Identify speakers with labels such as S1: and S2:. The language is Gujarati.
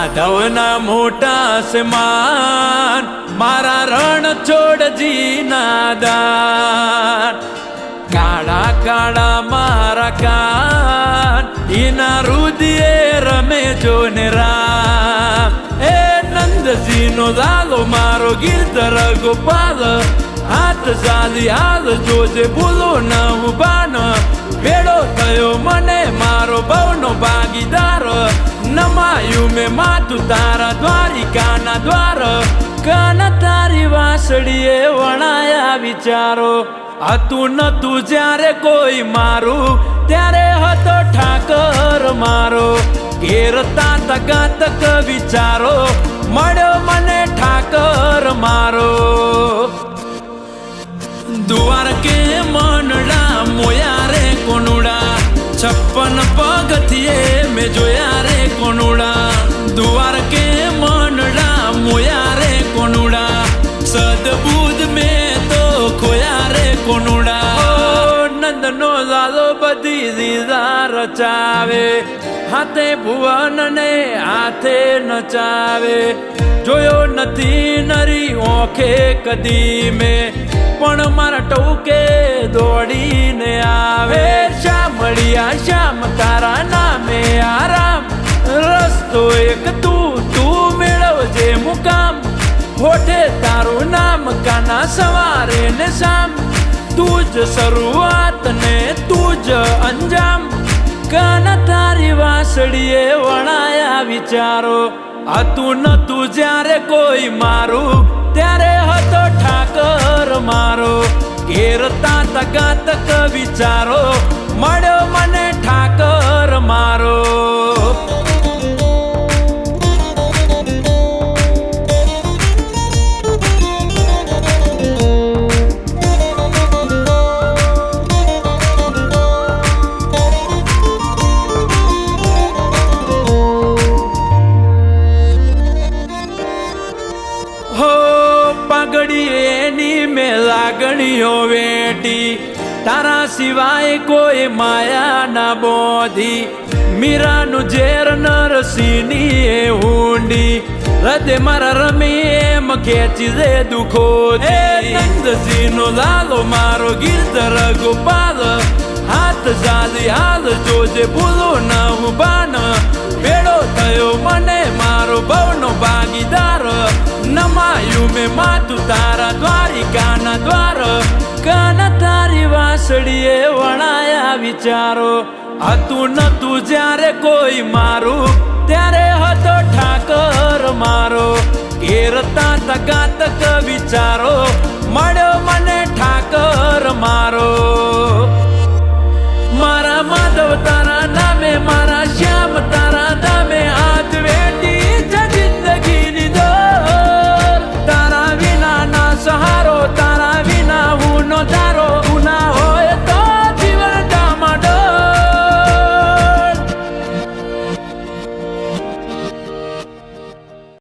S1: માધવના મોટા સમાન મારા રણ છોડજી નાદાન કાળા કાળા મારા કાન એના રુદિયે રમે જોને રામ એ નંદજીનો લાલો મારો ગિરધર ગોપાલ હાથ ચાલી હાલ જોજે ભૂલો ન ઉભાન ભેડો થયો મને મારો ભવનો ભાગીદાર નમાયું મેં માતું તારા દ્વારિકાના દ્વાર કાન તારી વાસળીએ વણાયા વિચારો હતું નતું જ્યારે કોઈ મારું ત્યારે હતો ઠાકર મારો ઘેરતા તગાતક વિચારો મળ્યો મને ઠાકર મારો દ્વારકે મનડા મોયા રે કોનુડા 56 પગથિયે મેં જોયા રે કોનુડા દ્વારકે મનડા મોયા રે કોનુડા સદબુદ્ધ મેં તો ખોયા રે કોનુડા નંદનો લાલો બધી દીદા રચાવે હાથે ભુવન ને હાથે નચાવે જોયો નથી નરી ઓખે કદી મેં પણ મારા ટોકે દોડીને આવે શામળિયા શ્યામ તારા નામે આરામ રસ્તો એક તું મેળવજે મુકામ હોઠે તારું નામ કાના સવારે ને શામ તું જ શરૂઆત ને તું જ અંજામ કાના તારી વાસળીએ વણાયા વિચારો હતું નતું જ્યારે કોઈ મારું ત્યારે હતો ઠાકર મારો ઘેરતા તગાતક વિચારો મળ્યો મને ઠાકર મારો એની મેં લાગણીઓ વેટી તારા સિવાય કોઈ માયા ના બોધી મીરાનું ઝેર નરસિંહની એ હુંડી હૃદય મારા રમી એમ ખેંચી દે દુખો એ નંદજીનો લાલો મારો ગિરધર ગોપાલ હાથ ચાલી હાલ જોજે ભૂલો ન ઉભાન ભેડો થયો મને મારો ભવનો ભાગીદાર નમાયું મેં માતું તારા દ્વારિકાના દ્વાર કાન તારી વાસળીએ વણાયા વિચારો હતું નતું જ્યારે કોઈ મારું ત્યારે હતો ઠાકર મારો ઘેરતા તગાતક વિચારો મળ્યો મને ઠાકર મારો મારા માધવ તારા નામે મારા શ્યામ તારા